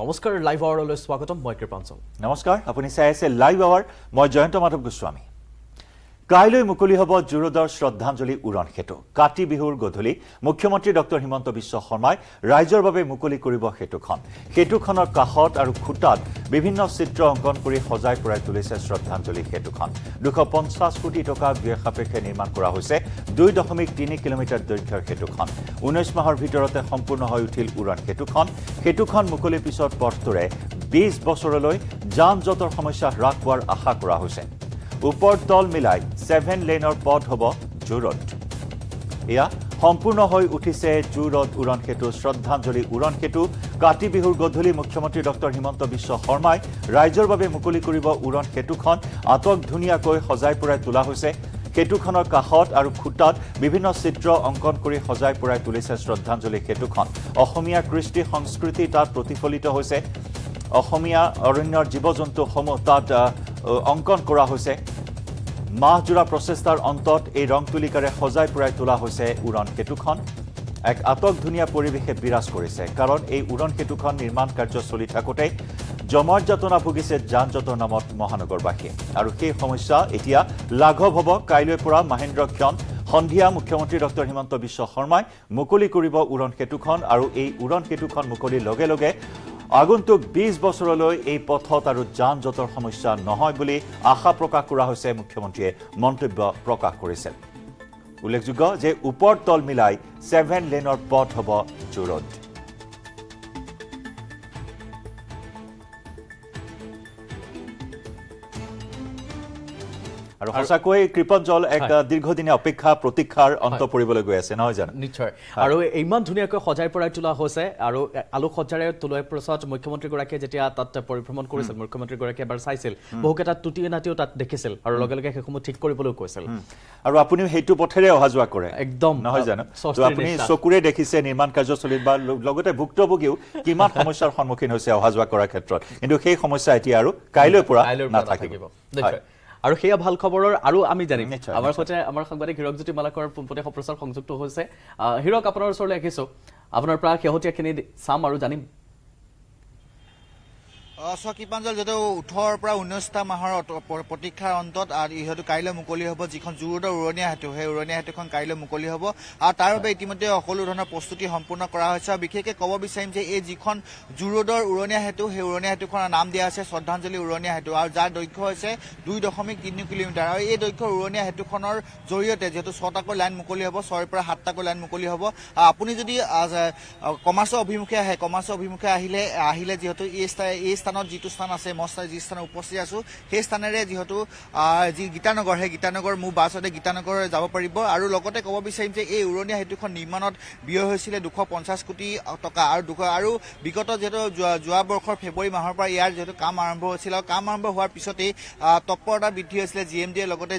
নমস্কাৰ লাইভ আৱাৰলৈ স্বাগতম মই কৃপাঞ্চল নমস্কাৰ আপুনি চাই আছে লাইভ আৱাৰ মই জয়ন্ত মাধৱ গোস্বামী কাইলৈ মুকলি হ'ব জুৰোডৰ শ্ৰদ্ধাঞ্জলি উৰণ হেতু কাতি বিহুৰ গধূলি মুখ্যমন্ত্ৰী ডক্টৰ হিমন্ত বিশ্ব শৰ্মাই ৰাইজৰ বাবে মুকলি কৰিব হেতুখনৰ কাষত আৰু খুঁটাত বিভিন্ন চিত্ৰ অংকন কৰি সজাই পৰাই তুলিছে শ্ৰদ্ধাঞ্জলি হেতুখন 250 কোটি টকা ব্যয় সাপেক্ষে নিৰ্মাণ কৰা হৈছে 2.3 কিলোমিটাৰ দৈৰ্ঘ্যৰ হেতুখন 19 মাহৰ ভিতৰতে সম্পূৰ্ণ হৈ উঠিল উৰণ হেতুখন মুকলিৰ পিছত পথটোৰে 20 বছৰলৈ যান-জঁটৰ সমস্যা হ্ৰাস হোৱাৰ আশা কৰা হৈছে উপৰ তল মিলাই 7 লেনৰ পথ হ'ব জুৰোড এয়া সম্পূৰ্ণ হৈ উঠিছে জুৰোড উৰণ হেতু শ্ৰদ্ধাঞ্জলি উৰণ হেতু কাতি বিহুৰ গধূলি মুখ্যমন্ত্ৰী ডক্টৰ হিমন্ত বিশ্ব শৰ্মাই ৰাইজৰ বাবে মুকলি কৰিব উৰণ হেতুখন আটক ধুনীয়াকৈ সজাই পৰাই তোলা হৈছে হেতুখনৰ কাষত আৰু খুঁটাত বিভিন্ন চিত্ৰ অংকন কৰি সজাই পৰাই তুলিছে শ্ৰদ্ধাঞ্জলি হেতুখন অসমীয়া কৃষ্টি সংস্কৃতি তাত প্ৰতিফলিত হৈছে অসমীয়া অৰণ্যৰ জীৱ-জন্তুসমূহ তাত অংকন কৰা হৈছে মাহজোৰা প্ৰচেষ্টাৰ অন্তত এই ৰং তুলিকাৰে সজাই পৰাই তোলা হৈছে উৰণ হেতুখন এক আটক ধুনীয়া পৰিৱেশে বিৰাজ কৰিছে কাৰণ এই উৰণ হেতুখন নিৰ্মাণ কাৰ্য চলি থাকোঁতে জমৰ যাতনা ভুগিছে যান-জঁটৰ নামত মহানগৰবাসী আৰু সেই সমস্যা এতিয়া লাঘৱ হ'ব কাইলৈৰ পৰা মহেন্দ্ৰক্ষণ সন্ধিয়া মুখ্যমন্ত্ৰী ডক্টৰ হিমন্ত বিশ্ব শৰ্মাই মুকলি কৰিব উৰণ হেতুখন আৰু এই উৰণ হেতুখন মুকলিৰ লগে লগে আগন্তুক 20 বছৰলৈ এই পথত আৰু যান-জঁটৰ সমস্যা নহয় বুলি আশা প্ৰকাশ কৰা হৈছে মুখ্যমন্ত্ৰীয়ে মন্তব্য প্ৰকাশ কৰিছে উল্লেখযোগ্য যে ওপৰ তল মিলাই 7 লেনৰ পথ হ'ব জুৰোড আৰু সঁচাকৈ কৃপঞ্জল এক দীৰ্ঘদিনীয়া অপেক্ষা প্ৰতীক্ষাৰ অন্ত পৰিবলৈ গৈ আছে নহয় জানো নিশ্চয় আৰু ইমান ধুনীয়াকৈ সজাই পৰাই তোলা হৈছে আৰু আলোকসজ্জাৰে তোলাৰ পিছত মুখ্যমন্ত্ৰীগৰাকীয়ে যেতিয়া তাত পৰিভ্ৰমণ কৰিছিল মুখ্যমন্ত্ৰীগৰাকীয়ে এবাৰ চাইছিল বহুকেইটা টুটি নাটিও তাত দেখিছিল আৰু লগে লগে সেইসমূহ ঠিক কৰিবলৈ কৈছিল আৰু আপুনিও সেইটো পথেৰে অহা যোৱা কৰে একদম নহয় জানো তো আপুনি চকুৰে দেখিছে নিৰ্মাণ কাৰ্য চলিত বা লগতে ভুক্তভোগীও কিমান সমস্যাৰ সন্মুখীন হৈছে অহা যোৱা কৰাৰ ক্ষেত্ৰত কিন্তু সেই সমস্যা এতিয়া আৰু কাইলৈ পৰা নাথাকিব আৰু হেয়া ভাল খবৰৰ আৰু আমি জানিম আমাৰ সৈতে আমাৰ সাংবাদিক হিৰকজ্যোতি মালাকৰ পোনপটীয়া সম্প্ৰচাৰ সংযুক্ত হৈছে হিৰক আপোনাৰ ওচৰলৈ আহিছো আপোনাৰ পৰা শেহতীয়াখিনি চাম আৰু জানিম কৃপাঞ্জল যদিও 18 পৰা 19টা মাহৰ প্ৰতীক্ষাৰ অন্তত আৰু ইহঁতো কাইলৈ মুকলি হ'ব যিখন জুৰোডৰ উৰণীয়া হেতু সেই উৰণীয়া হেতুখন কাইলৈ মুকলি হ'ব আৰু তাৰ বাবে ইতিমধ্যে সকলো ধৰণৰ প্ৰস্তুতি সম্পূৰ্ণ কৰা হৈছে আৰু বিশেষকৈ ক'ব বিচাৰিম যে এই যিখন জুৰোডৰ উৰণীয়া হেতু সেই উৰণীয়া হেতুখনৰ নাম দিয়া আছে শ্ৰদ্ধাঞ্জলি উৰণীয়া হেতু আৰু যাৰ দৈৰ্ঘ্য হৈছে 2.3 কিলোমিটাৰ আৰু এই দৈৰ্ঘ্যৰ উৰণীয়া হেতুখনৰ জৰিয়তে যিহেতু 6টাকৈ লাইন মুকলি হ'ব 6ৰ পৰা 7টাকৈ লাইন মুকলি হ'ব আপুনি যদি কমাৰ্চৰ অভিমুখে আহে কমাৰ্চৰ অভিমুখে আহিলে যিহেতু এই স্থানত যিটো স্থান আছে মই যি স্থানত উপস্থিত আছো সেই স্থানেৰে যিহেতু যি গীতানগৰ সেই গীতানগৰ মোৰ বাছতে গীতানগৰ যাব পাৰিব আৰু লগতে ক'ব বিচাৰিম যে এই উৰণীয়া হেতুখন নিৰ্মাণত ব্যয় হৈছিলে 250 কোটি টকা আৰু বিগত যিহেতু যোৱা বৰ্ষৰ ফেব্ৰুৱাৰী মাহৰ পৰা ইয়াৰ যিহেতু কাম আৰম্ভ হৈছিল আৰু কাম আৰম্ভ হোৱাৰ পিছতেই তৎপৰতা বৃদ্ধি হৈছিলে জিএমডিৰ লগতে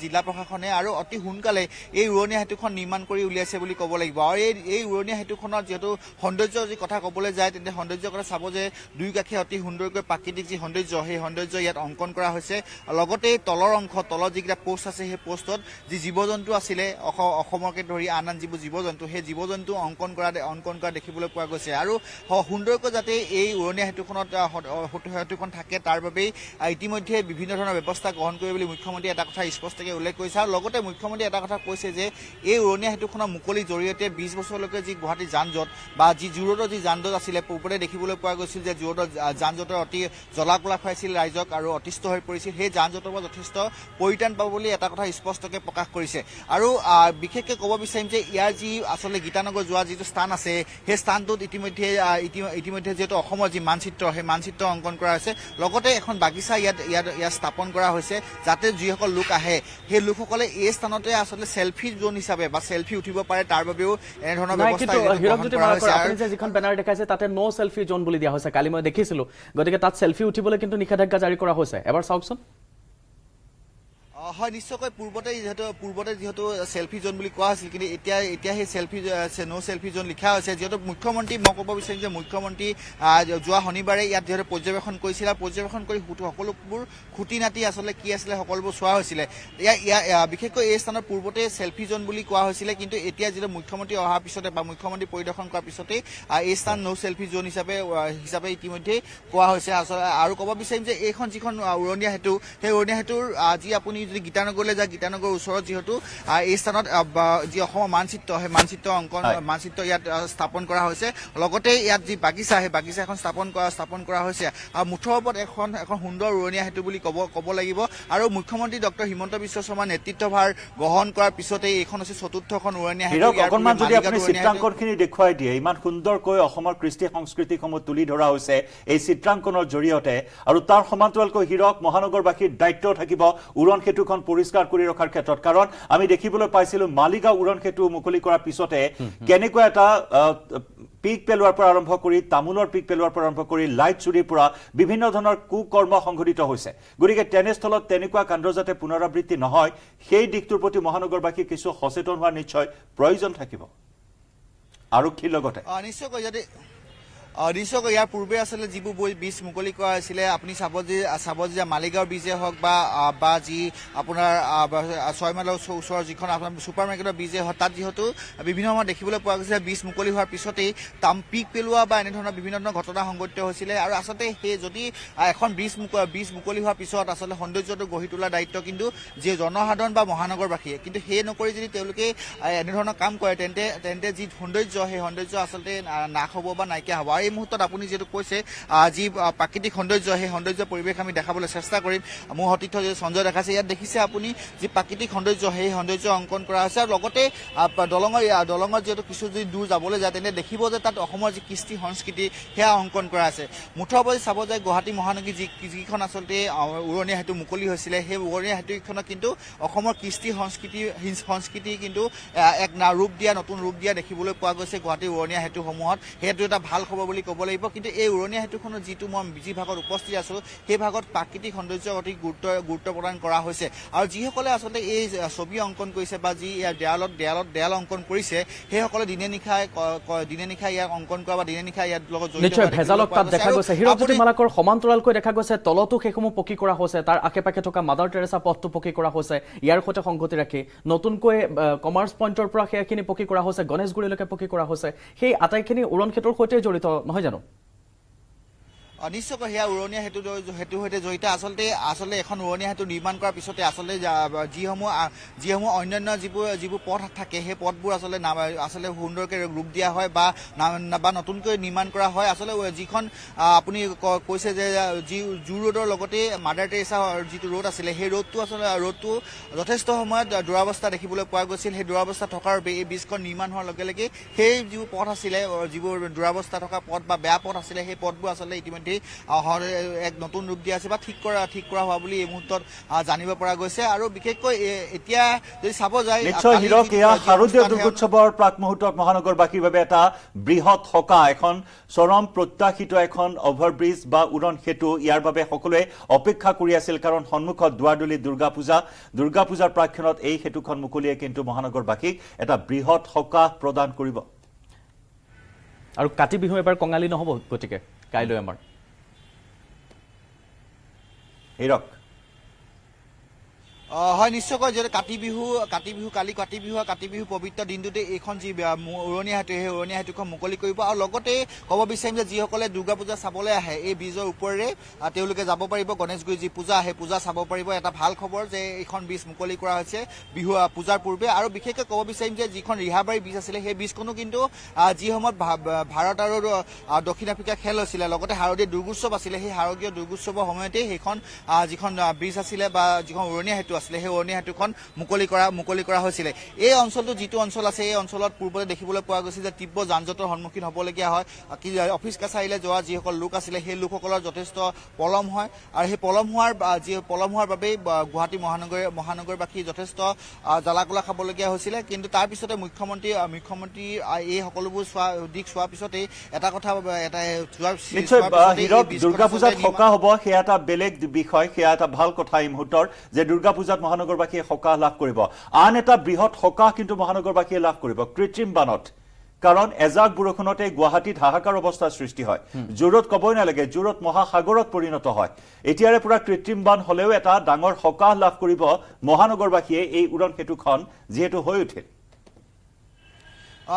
জিলা প্ৰশাসনে আৰু অতি সোনকালে এই উৰণীয়া হেতুখন নিৰ্মাণ কৰি উলিয়াইছে বুলি ক'ব লাগিব আৰু এই উৰণীয়া হেতুখনত যিহেতু সৌন্দৰ্যৰ যি কথা ক'বলৈ যায় তেন্তে সৌন্দৰ্যৰ কথা চাব যে দুই কাষে অতি সুন্দৰকৈ প্ৰাকৃতিক যি সৌন্দৰ্য সেই সৌন্দৰ্য ইয়াত অংকন কৰা হৈছে লগতে তলৰ অংশ তলত যিকেইটা পোষ্ট আছে সেই পোষ্টত যি জীৱ-জন্তু আছিলে অসমকে ধৰি আন যিবোৰ জীৱ-জন্তু সেই জীৱ-জন্তু অংকন কৰা দেখিবলৈ পোৱা গৈছে আৰু সুন্দৰকৈ যাতে এই উৰণীয়া হেতুখন থাকে তাৰ বাবেই ইতিমধ্যে বিভিন্ন ধৰণৰ ব্যৱস্থা গ্ৰহণ কৰিব বুলি মুখ্যমন্ত্ৰীয়ে এটা কথা স্পষ্টকৈ উল্লেখ কৰিছে আৰু লগতে মুখ্যমন্ত্ৰীয়ে এটা কথা কৈছে যে এই উৰণীয়া হেতুখনৰ মুকলিৰ জৰিয়তে 20 বছৰলৈকে যি গুৱাহাটী যান-জঁট বা যি জুৰোডৰ যি যান-জঁট আছিলে পূৰ্বতে দেখিবলৈ পোৱা গৈছিল যে জুৰোডৰ যান-জঁটৰ অতি জ্বলা-কলা খুৱাইছিল ৰাইজক আৰু অতিষ্ঠ হৈ পৰিছিল সেই যান-জঁটৰ পৰা যথেষ্ট পৰিত্ৰাণ পাব বুলি এটা কথা স্পষ্টকৈ প্ৰকাশ কৰিছে আৰু বিশেষকৈ ক'ব বিচাৰিম যে ইয়াৰ যি আচলতে গীতানগৰ যোৱা যিটো স্থান আছে সেই স্থানটোত ইতিমধ্যে যিহেতু অসমৰ যি মানচিত্ৰ সেই মানচিত্ৰ অংকন কৰা হৈছে লগতে এখন বাগিচা ইয়াত স্থাপন কৰা হৈছে যাতে যিসকল লোক আহে সেই লোকসকলে এই স্থানতে আচলতে সেলফি জোন হিচাপে বা সেলফি উঠিব পাৰে তাৰ বাবেও এনেধৰণৰ ব্যৱস্থা আপুনি যে যিখন বেনাৰ দেখাইছে তাতে নো সেলফি জোন বুলি দিয়া হৈছে কালি মই দেখিছিলো গতিকে তাত সেলফি উঠিবলৈ কিন্তু নিষেধাজ্ঞা জাৰি কৰা হৈছে এবাৰ চাওকচোন হয় নিশ্চয়কৈ পূৰ্বতে যিহেতু সেলফি জোন বুলি কোৱা হৈছিল কিন্তু এতিয়া সেই নো সেলফি জোন লিখা হৈছে যিহেতু মুখ্যমন্ত্ৰী মই ক'ব বিচাৰিম যে মুখ্যমন্ত্ৰী যোৱা শনিবাৰে ইয়াত যিহেতু পৰ্যবেক্ষণ কৰিছিল আৰু পৰ্যবেক্ষণ কৰি সকলোবোৰ খুঁটি নাটি আচলতে কি আছিলে সকলোবোৰ চোৱা হৈছিলে বিশেষকৈ এই স্থানৰ পূৰ্বতে সেলফি জোন বুলি কোৱা হৈছিলে কিন্তু এতিয়া যিটো মুখ্যমন্ত্ৰী অহাৰ পিছতে বা মুখ্যমন্ত্ৰী পৰিদৰ্শন কৰাৰ পিছতে এই স্থান নো সেলফি জোন হিচাপে ইতিমধ্যে কোৱা হৈছে আৰু ক'ব বিচাৰিম যে এইখন যিখন উৰণীয়া সেতু সেই উৰণীয়া সেতুৰ যি আপুনি যদি গীতানগৰলৈ যায় গীতানগৰৰ ওচৰত যিহেতু এই স্থানত যি অসমৰ মানচিত্ৰ সেই মানচিত্ৰ ইয়াত স্থাপন কৰা হৈছে লগতে ইয়াত যি বাগিচা সেই বাগিচা এখন স্থাপন কৰা হৈছে আৰু মুঠৰ ওপৰত এখন সুন্দৰ উৰণীয়া সেতু বুলি ক'ব লাগিব আৰু মুখ্যমন্ত্ৰী ডক্টৰ হিমন্ত বিশ্ব শৰ্মাৰ নেতৃত্বভাৰ গ্ৰহণ কৰাৰ পিছতে এইখন হৈছে চতুৰ্থখন উৰণীয়া সেতু অকণমান যদি আপুনি চিত্ৰাংকনখিনি দেখুৱাই দিয়ে ইমান সুন্দৰকৈ অসমৰ কৃষ্টি সংস্কৃতিসমূহ তুলি ধৰা হৈছে এই চিত্ৰাংকনৰ জৰিয়তে আৰু তাৰ সমান্তৰালকৈ হিৰক মহানগৰবাসীৰ দায়িত্ব থাকিব উৰণ সেতুখন পৰিষ্কাৰ কৰি ৰখাৰ ক্ষেত্ৰত কাৰণ আমি দেখিবলৈ পাইছিলো মালিগাঁও উৰণ সেতু মুকলি কৰাৰ পিছতে কেনেকৈ এটা পিক পেলোৱাৰ পৰা আৰম্ভ কৰি তামোলৰ পিক পেলোৱাৰ পৰা আৰম্ভ কৰি লাইট চুৰিৰ পৰা বিভিন্ন ধৰণৰ কুকৰ্ম সংঘটিত হৈছে গতিকে তেনেস্থলত তেনেকুৱা কাণ্ড যাতে পুনৰাবৃত্তি নহয় সেই দিশটোৰ প্ৰতি মহানগৰবাসী কিছু সচেতন হোৱাৰ নিশ্চয় প্ৰয়োজন থাকিব আৰক্ষীৰ লগতে নিশ্চয়কৈ নিশ্চয়কৈ ইয়াৰ পূৰ্বে আচলতে যিবোৰ বীজ মুকলি কৰা হৈছিলে আপুনি চাব যে মালিগাঁৱৰ বীজে হওক বা যি আপোনাৰ 6 মাইলৰ ওচৰৰ যিখন আপোনাৰ ছুপাৰ মাৰ্কেটৰ বীজে হওক তাত যিহেতু বিভিন্ন সময়ত দেখিবলৈ পোৱা গৈছে বীজ মুকলি হোৱাৰ পিছতেই পিক পেলোৱা বা এনেধৰণৰ বিভিন্ন ধৰণৰ ঘটনা সংঘটিত হৈছিলে আৰু আচলতে সেই যদি এখন বীজ মুকলি হোৱাৰ পিছত আচলতে সৌন্দৰ্যটো গঢ়ি তোলাৰ দায়িত্ব কিন্তু যি জনসাধাৰণ বা মহানগৰবাসীয়ে কিন্তু সেই নকৰি যদি তেওঁলোকে এনেধৰণৰ কাম কৰে তেন্তে যি সৌন্দৰ্য সেই সৌন্দৰ্য আচলতে নাশ হ'ব বা নাইকিয়া হ'ব এই মুহূৰ্তত আপুনি যেটো কৈছে যি প্ৰাকৃতিক সৌন্দৰ্য সেই সৌন্দৰ্য পৰিৱেশ আমি দেখাবলৈ চেষ্টা কৰিম মোৰ সতীৰ্থ যে সঞ্জয় দেখাইছে ইয়াত দেখিছে আপুনি যি প্ৰাকৃতিক সৌন্দৰ্য সেই সৌন্দৰ্য অংকন কৰা হৈছে আৰু লগতে দলঙৰ যেটো কিছু যদি দূৰ যাবলৈ যায় তেনে দেখিব যে তাত অসমৰ যি কৃষ্টি সংস্কৃতি সেয়া অংকন কৰা আছে মুঠৰ ওপৰত চাব যায় গুৱাহাটী মহানগৰী যিখন আচলতে উৰণীয়া সেতু মুকলি হৈছিলে সেই উৰণীয়া সেতুখনত কিন্তু অসমৰ কৃষ্টি সংস্কৃতি কিন্তু এক নতুন ৰূপ দিয়া দেখিবলৈ পোৱা গৈছে গুৱাহাটী উৰণীয়া সেতুসমূহত সেইটো এটা ভাল খবৰ বুলি ক'ব লাগিব কিন্তু এই উৰণীয়া সেতুখনৰ যিটো মই যি ভাগত উপস্থিত আছো সেই ভাগত প্ৰাকৃতিক সৌন্দৰ্য অতি গুৰুত্ব প্ৰদান কৰা হৈছে আৰু যিসকলে আচলতে এই ছবি অংকন কৰিছে বা যি দেয়াল অংকন কৰিছে সেইসকলে দিনে নিশাই ইয়াক অংকন কৰা বা দিনে নিশাই ইয়াৰ লগত জড়িত নিশ্চয় ভেজালক তাত দেখা গৈছে হীৰকজ্যোতি মালাকৰ সমান্তৰালকৈ দেখা গৈছে তলতো সেইসমূহ পকী কৰা হৈছে তাৰ আশে-পাশে থকা মাদাৰ টেৰেছা পথটো পকী কৰা হৈছে ইয়াৰ সৈতে সংগতি ৰাখি নতুনকৈ কমাৰ্চ পইণ্টৰ পৰা সেইখিনি পকী কৰা হৈছে গণেশগুৰিলৈকে পকী কৰা হৈছে সেই আটাইখিনি উৰণ ক্ষেত্ৰৰ সৈতে জড়িত নহয় জানো নিশ্চয়কৈ সেয়া উৰণীয়া সেতুৰ সৈতে জড়িত আচলতে এখন উৰণীয়া সেতু নিৰ্মাণ কৰাৰ পিছতে আচলতে যিসমূহ অন্যান্য যিবোৰ পথ থাকে সেই পথবোৰ আচলতে সুন্দৰকৈ ৰূপ দিয়া হয় বা নতুনকৈ নিৰ্মাণ কৰা হয় আচলতে যিখন আপুনি কৈছে যে যি জু ৰোডৰ লগতে মাদাৰ টেৰেছা যিটো ৰোড আছিলে সেই ৰোডটো যথেষ্ট সময়ত দুৰাৱস্থা দেখিবলৈ পোৱা গৈছিল সেই দুৰাৱস্থা থকাৰ বাবে এই ব্ৰীজখন নিৰ্মাণ হোৱাৰ লগে লগে সেই যিবোৰ পথ আছিলে যিবোৰ দুৰাৱস্থা থকা পথ বা বেয়া পথ আছিলে সেই পথবোৰ আচলতে ইতিমধ্যে এক নতুন ৰূপ দিয়া আছে বা ঠিক কৰা হোৱা বুলি এই মুহূৰ্তত জানিব পৰা গৈছে আৰু বিশেষকৈ এতিয়া যদি চাব যায় নিশ্চয় হিৰক এয়া শাৰদীয় দুৰ্গোৎসৱৰ প্ৰাক মুহূৰ্তত মহানগৰবাসীৰ বাবে এটা বৃহৎ সকাহ এখন চৰম প্ৰত্যাশিত এখন অভাৰব্ৰিজ বা উৰণ সেতু ইয়াৰ বাবে সকলোৱে অপেক্ষা কৰি আছিল কাৰণ সন্মুখত দুৱাৰদলি দুৰ্গা পূজাৰ প্ৰাক্ষণত এই সেতুখন মুকলিয়ে কিন্তু মহানগৰবাসীক এটা বৃহৎ সকাহ প্ৰদান কৰিব আৰু কাতি বিহু এবাৰ কঙালী নহব গতিকে কাইলৈ আমাৰ হিৰক হয় নিশ্চয়কৈ যে কাতি বিহু কালি কাতি বিহু পবিত্ৰ দিনটোতে এইখন যি উৰণীয়া সেতু সেই উৰণীয়া সেতুখন মুকলি কৰিব আৰু লগতে ক'ব বিচাৰিম যে যিসকলে দুৰ্গা পূজা চাবলৈ আহে এই ব্ৰীজৰ ওপৰেৰে তেওঁলোকে যাব পাৰিব গণেশগুৰি যি পূজা সেই পূজা চাব পাৰিব এটা ভাল খবৰ যে এইখন ব্ৰীজ মুকলি কৰা হৈছে বিহু পূজাৰ পূৰ্বে আৰু বিশেষকৈ ক'ব বিচাৰিম যে যিখন ৰিহাবাৰী ব্ৰীজ আছিলে সেই ব্ৰীজখনো কিন্তু যি সময়ত ভাৰত আৰু দক্ষিণ আফ্ৰিকাৰ খেল হৈছিলে লগতে শাৰদীয় দুৰ্গোৎসৱ আছিলে সেই শাৰদীয় দুৰ্গোৎসৱৰ সময়তে সেইখন যিখন ব্ৰীজ আছিলে বা যিখন উৰণীয়া সেতু সেই উৰণীয়া সেতুখন মুকলি কৰা হৈছিলে এই অঞ্চলটো যিটো অঞ্চল আছে এই অঞ্চলত পূৰ্বতে দেখিবলৈ পোৱা গৈছিল যে তীব্ৰ যান-জঁটৰ সন্মুখীন হ'বলগীয়া হয় অফিচ কাছাৰীলৈ যোৱা যিসকল লোক আছিলে সেই লোকসকলৰ যথেষ্ট পলম হয় আৰু সেই পলম হোৱাৰ বাবেই গুৱাহাটী মহানগৰবাসী যথেষ্ট জ্বালাকলা খাবলগীয়া হৈছিলে কিন্তু তাৰ পিছতে মুখ্যমন্ত্ৰী এই সকলোবোৰ দিশ চোৱাৰ পিছতেই এটা কথা দুৰ্গা পূজাত সকাহ হ'ব সেয়া এটা বেলেগ বিষয় সেয়া এটা ভাল কথা এই মুহূৰ্তৰ যে দুৰ্গা পূজা বজাত মহানগৰবাসীয়ে সকাহ লাভ কৰিব আন এটা বৃহৎ সকাহ কিন্তু মহানগৰবাসীয়ে লাভ কৰিব কৃত্ৰিম বানত কাৰণ এজাক বৰষুণতে গুৱাহাটীত হাহাকাৰ অৱস্থাৰ সৃষ্টি হয় জোৰত কবই নালাগে জোৰত মহাসাগৰত পৰিণত হয় এতিয়াৰে পুৰা কৃত্ৰিম বান হলেও এটা ডাঙৰ সকাহ লাভ কৰিব মহানগৰবাসীয়ে এই উৰণ সেতুখন যেহেতু হৈ উঠিল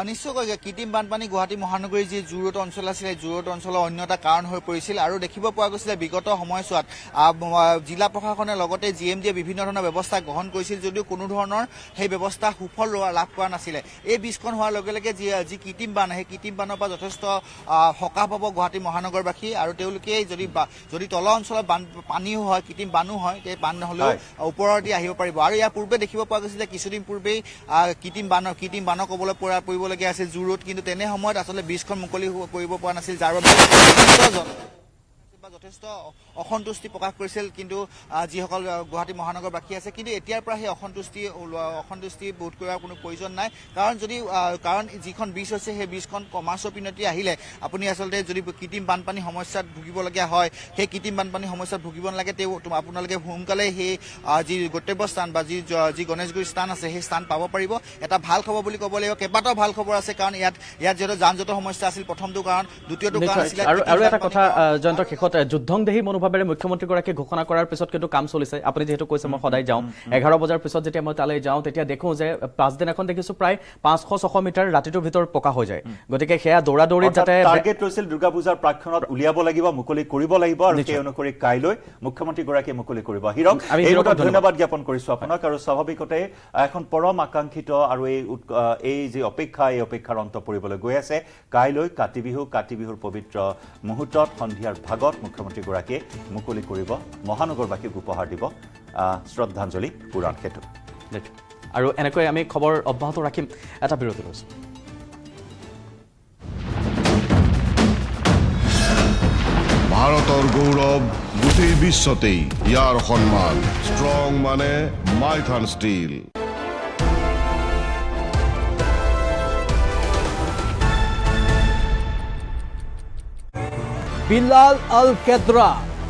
নিশ্চয়কৈ কৃত্ৰিম বানপানী গুৱাহাটী মহানগৰীৰ যি জোৰত অঞ্চল আছিলে জোৰত অঞ্চলৰ অন্য এটা কাৰণ হৈ পৰিছিল আৰু দেখিব পোৱা গৈছিলে বিগত সময়ছোৱাত জিলা প্ৰশাসনে লগতে জিএমডিয়ে বিভিন্ন ধৰণৰ ব্যৱস্থা গ্ৰহণ কৰিছিল যদিও কোনো ধৰণৰ সেই ব্যৱস্থা সুফল লাভ কৰা নাছিলে এই বীজখন হোৱাৰ লগে লগে যি কৃত্ৰিম বান সেই কৃত্ৰিম বানৰ পৰা যথেষ্ট সকাহ পাব গুৱাহাটী মহানগৰবাসী আৰু তেওঁলোকে যদি তল অঞ্চলত পানীও হয় কৃত্ৰিম বানো হয় সেই বান নহলেও ওপৰেদি আহিব পাৰিব আৰু ইয়াৰ পূৰ্বে দেখিব পোৱা গৈছিলে কিছুদিন পূৰ্বেই কৃত্ৰিম বানৰ কবলৈ পৰিবলগীয়া আছিল জোৰত কিন্তু তেনে সময়ত আচলতে বীজখন মুকলি কৰিব পৰা নাছিল যাৰ বাবে যথেষ্ট অসন্তুষ্টি প্ৰকাশ কৰিছিল কিন্তু যিসকল গুৱাহাটী মহানগৰবাসী আছে কিন্তু এতিয়াৰ পৰা সেই অসন্তুষ্টি বোধ কৰাৰ কোনো প্ৰয়োজন নাই কাৰণ যিখন বীজ হৈছে সেই বীজখন কমাৰ্চৰ পিনতি আহিলে আপুনি আচলতে যদি কৃত্ৰিম বানপানী সমস্যাত ভুগিবলগীয়া হয় সেই কৃত্ৰিম বানপানী সমস্যাত ভুগিব নালাগে আপোনালোকে সোনকালে সেই যি গন্তব্য স্থান বা যি গণেশগুৰি স্থান আছে সেই স্থান পাব পাৰিব এটা ভাল খবৰ বুলি ক'ব লাগিব কেইবাটাও ভাল খবৰ আছে কাৰণ ইয়াত যিহেতু যান জঁটৰ সমস্যা আছিল প্ৰথমটো কাৰণ দ্বিতীয়টো কাৰণ আছিলে আৰু এটা কথা জয়ন্ত শেষত যুদ্ধংদেহী মনোভাৱেৰে মুখ্যমন্ত্ৰীগৰাকীয়ে ঘোষণা কৰাৰ পিছত কিন্তু কাম চলিছে আপুনি যেহেতু কৈছে মই সদায় যাওঁ 11 বজাৰ পিছত যেতিয়া মই তালৈ যাওঁ তেতিয়া দেখোঁ যে পাঁচদিনাখন দেখিছোঁ প্ৰায় 500-600 মিটাৰ ৰাতিটোৰ ভিতৰত পকা হৈ যায় গতিকে সেয়া দৌৰাদৌৰিত যাতে টাৰ্গেট লৈছিল দুৰ্গা পূজাৰ প্ৰাক্ষণত উলিয়াব লাগিব মুকলি কৰিব লাগিব আৰু সেই অনুসৰি কাইলৈ মুখ্যমন্ত্ৰীগৰাকীয়ে মুকলি কৰিব হিৰক ধন্যবাদ জ্ঞাপন কৰিছোঁ আপোনাক আৰু স্বাভাৱিকতে এখন পৰম আকাংক্ষিত আৰু এই যি অপেক্ষা এই অপেক্ষাৰ অন্ত পৰিবলৈ গৈ আছে কাইলৈ কাতি বিহুৰ পবিত্ৰ মুহূৰ্তত সন্ধিয়াৰ ভাগত মুখ্যমন্ত্ৰীগৰাকীয়ে মুকলি কৰিব মহানগৰবাসীক উপহাৰ দিব শ্ৰদ্ধাঞ্জলি উৰণ সেতু আৰু এনেকৈ আমি খবৰ অব্যাহত ৰাখিম এটা বিৰতি লৈছোঁ ভাৰতৰ গৌৰৱ গোটেই বিশ্বতেই ইয়াৰ সন্মান ষ্ট্ৰং মানে মাইথান ষ্টীল বিলাল আল কেদ্ৰা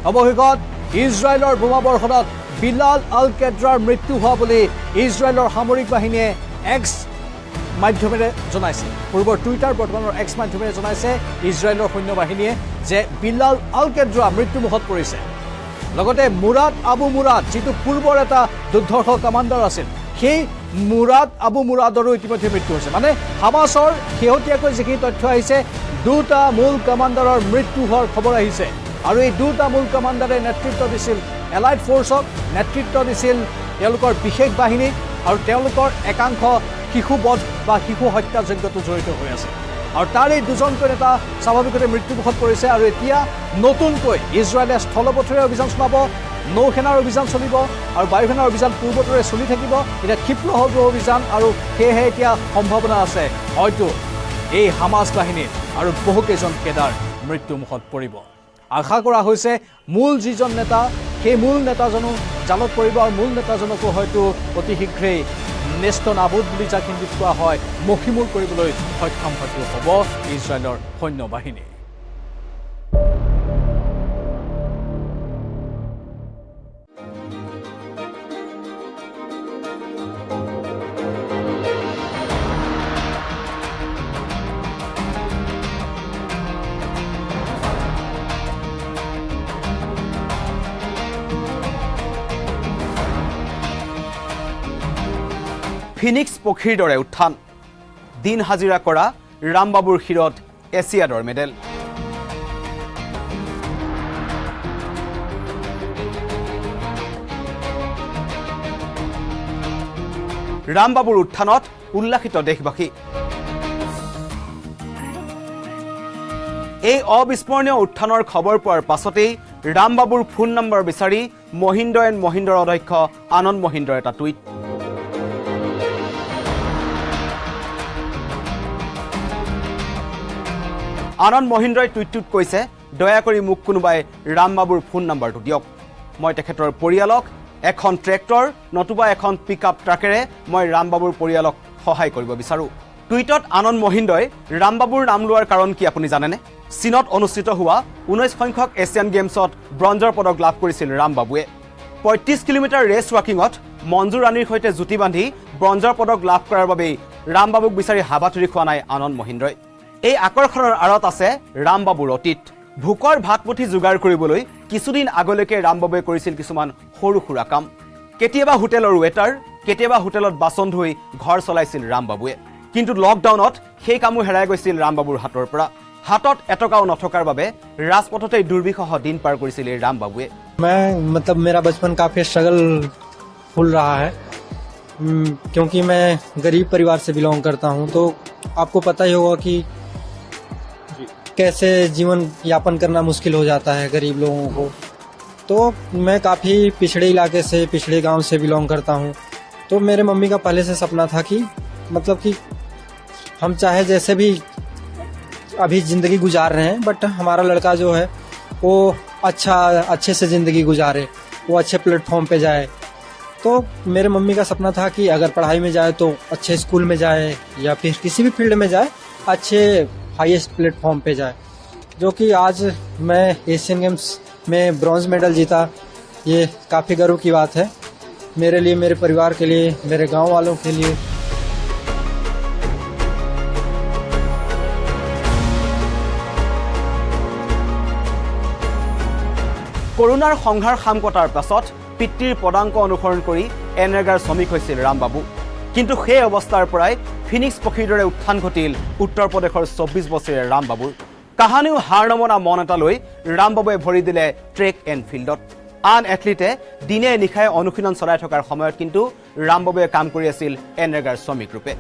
অৱশেষত ইজৰাইলৰ বোমাবৰ্ষণত বিলাল আল কেদ্ৰাৰ মৃত্যু হোৱা বুলি ইজৰাইলৰ সামৰিক বাহিনীয়ে এক্স মাধ্যমেৰে জনাইছে পূৰ্বৰ টুইটাৰ বৰ্তমানৰ এক্স মাধ্যমেৰে জনাইছে ইজৰাইলৰ সৈন্য বাহিনীয়ে যে বিলাল আল কেদ্ৰা মৃত্যুমুখত পৰিছে লগতে মুৰাদ আবু মুৰাদ যিটো পূৰ্বৰ এটা দুৰ্ধৰ্ষ কামাণ্ডাৰ আছিল সেই মুৰাদ আবু মুৰাদৰো ইতিমধ্যে মৃত্যু হৈছে মানে হামাছৰ শেহতীয়াকৈ যিখিনি তথ্য আহিছে দুটা মূল কামাণ্ডাৰৰ মৃত্যু হোৱাৰ খবৰ আহিছে আৰু এই দুটা মূল কামাণ্ডাৰে নেতৃত্ব দিছিল এলাইড ফ'ৰ্চক নেতৃত্ব দিছিল তেওঁলোকৰ বিশেষ বাহিনী আৰু তেওঁলোকৰ একাংশ শিশুবধ বা শিশু হত্যাযজ্ঞতো জড়িত হৈ আছে আৰু তাৰ এই দুজনকৈ নেতা স্বাভাৱিকতে মৃত্যুমুখত পৰিছে আৰু এতিয়া নতুনকৈ ইজৰাইলে স্থলপথেৰে অভিযান চলাব নৌসেনাৰ অভিযান চলিব আৰু বায়ুসেনাৰ অভিযান পূৰ্বদৰে চলি থাকিব এতিয়া ক্ষিপ্ৰ হ'ব অভিযান আৰু সেয়েহে এতিয়া সম্ভাৱনা আছে হয়তো এই হামাছ বাহিনীৰ আৰু বহুকেইজন কেডাৰ মৃত্যুমুখত পৰিব আশা কৰা হৈছে মূল যিজন নেতা সেই মূল নেতাজনো জালত পৰিব আৰু মূল নেতাজনকো হয়তো অতি শীঘ্ৰেই নেষ্ট নাবুদ বুলি যাক হিন্দীত কোৱা হয় মষিমূৰ কৰিবলৈ সক্ষম হয়তো হ'ব ইজৰাইলৰ সৈন্য বাহিনী ফিনিক্স পক্ষীৰ দৰে উত্থান দিন হাজিৰা কৰা ৰামবাবুৰ শিৰত এছিয়াডৰ মেডেল ৰামবাবুৰ উত্থানত উল্লাসিত দেশবাসী এই অবিস্মৰণীয় উত্থানৰ খবৰ পোৱাৰ পাছতেই ৰামবাবুৰ ফোন নম্বৰ বিচাৰি মহিন্দ্ৰ এণ্ড মহিন্দ্ৰৰ অধ্যক্ষ আনন্দ মহিন্দ্ৰৰ এটা টুইট আনন্দ মহিন্দ্ৰই টুইটটোত কৈছে দয়া কৰি মোক কোনোবাই ৰামবাবুৰ ফোন নম্বৰটো দিয়ক মই তেখেতৰ পৰিয়ালক এখন ট্ৰেক্টৰ নতুবা এখন পিকআপ ট্ৰাকেৰে মই ৰামবাবুৰ পৰিয়ালক সহায় কৰিব বিচাৰো টুইটত আনন্দ মহিন্দ্ৰই ৰামবাবুৰ নাম লোৱাৰ কাৰণ কি আপুনি জানেনে চীনত অনুষ্ঠিত হোৱা 19 সংখ্যক এছিয়ান গেমছত ব্ৰঞ্জৰ পদক লাভ কৰিছিল ৰামবাবুৱে 35 কিলোমিটাৰ ৰেচ ৱাকিঙত মঞ্জু ৰাণীৰ সৈতে জুতি বান্ধি ব্ৰঞ্জৰ পদক লাভ কৰাৰ বাবেই ৰামবাবুক বিচাৰি হাবাথুৰি খোৱা নাই আনন্দ মহিন্দ্ৰই এই আকৰ্ষণৰ আঁৰত আছে ৰামবাবুৰ অতীত ভোকৰ ভাতমুঠি যোগাৰ কৰিবলৈ কিছুদিন আগলৈকে ৰামবাবুৱে কৰিছিল কিছুমান সৰু সুৰা কাম কেতিয়াবা হোটেলৰ ৱেটাৰ কেতিয়াবা হোটেলত বাচন ধুই ঘৰ চলাইছিল ৰামবাবুৱে কিন্তু লকডাউনত সেই কামো হেৰাই গৈছিল ৰামবাবুৰ হাতৰ পৰা হাতত এটকাও নথকাৰ বাবে ৰাজপথতে দুৰ্বিষহ দিন পাৰ কৰিছিল এই ৰামবাবুৱে मैं मतलब मेरा बचपन काफ़ी स्ट्रगल फुल रहा है क्योंकि मैं गरीब परिवार से बिलोंग करता हूं तो आपको पता ही होगा कि कैसे जीवन यापन करना मुश्किल हो जाता है गरीब लोगों को तो मैं काफ़ी पिछड़े इलाके से पिछड़े गांव से बिलोंग करता हूं तो मेरे मम्मी का पहले से सपना था कि मतलब कि हम चाहे जैसे भी अभी ज़िंदगी गुजार रहे हैं बट हमारा लड़का जो है वो अच्छे से ज़िंदगी गुजारे वो अच्छे प्लेटफॉर्म पे जाए तो मेरे मम्मी का सपना था कि अगर पढ़ाई में जाए तो अच्छे स्कूल में जाए या फिर किसी भी फील्ड में जाए अच्छे हाईएस्ट प्लेटफॉर्म पे जाए जो कि आज मैं एशियन गेम्स में ब्रॉन्ज मेडल जीता ये काफ़ी गर्व की बात है मेरे लिए मेरे परिवार के लिए मेरे गांव वालों के लिए কৰোনাৰ সংঘাৰ খাম কটাৰ পাছত পিতৃৰ পদাংক অনুসৰণ কৰি এনৰেগাৰ শ্ৰমিক হৈছিল ৰামবাবু কিন্তু সেই অৱস্থাৰ পৰাই ফিনিক্স পক্ষীৰ দৰে উত্থান ঘটিল উত্তৰ প্ৰদেশৰ 24 বছৰীয়া ৰামবাবুৰ কাহানিও হাৰ নমনা মন এটা লৈ ৰামবাবুৱে ভৰি দিলে ট্ৰেক এণ্ড ফিল্ডত আন এথলিটে দিনে নিশাই অনুশীলন চলাই থকাৰ সময়ত কিন্তু ৰামবাবুৱে কাম কৰি আছিল এনৰেগাৰ শ্ৰমিক ৰূপে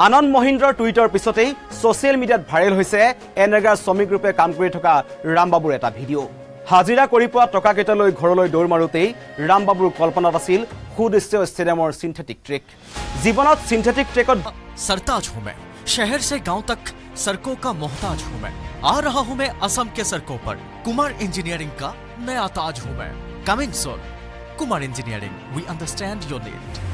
আনন্দ মহিন্দ্ৰৰ টুইটৰ পিছতেই ছ'চিয়েল মিডিয়াত ভাইৰেল হৈছে এনৰেগাৰ শ্ৰমিক ৰূপে কাম কৰি থকা ৰামবাবুৰ এটা ভিডিঅ' হাজিৰা কৰি পোৱা টকা কেইটালৈ ঘৰলৈ দৌৰ মাৰোতেই ৰামবাবুৰ কল্পনাত আছিল সুদৃশ্য ষ্টেডিয়ামৰ সিন্থেটিক ট্ৰেক জীৱনত সিন্থেটিক ট্ৰেকত सरताज हूं मैं शहर से गांव तक सड़कों का मोहताज हूं मैं आ रहा हूं मैं असम के सड़कों पर कुमार इंजीनियरिंग का नया ताज हूं मैं coming soon Kumar engineering we understand your need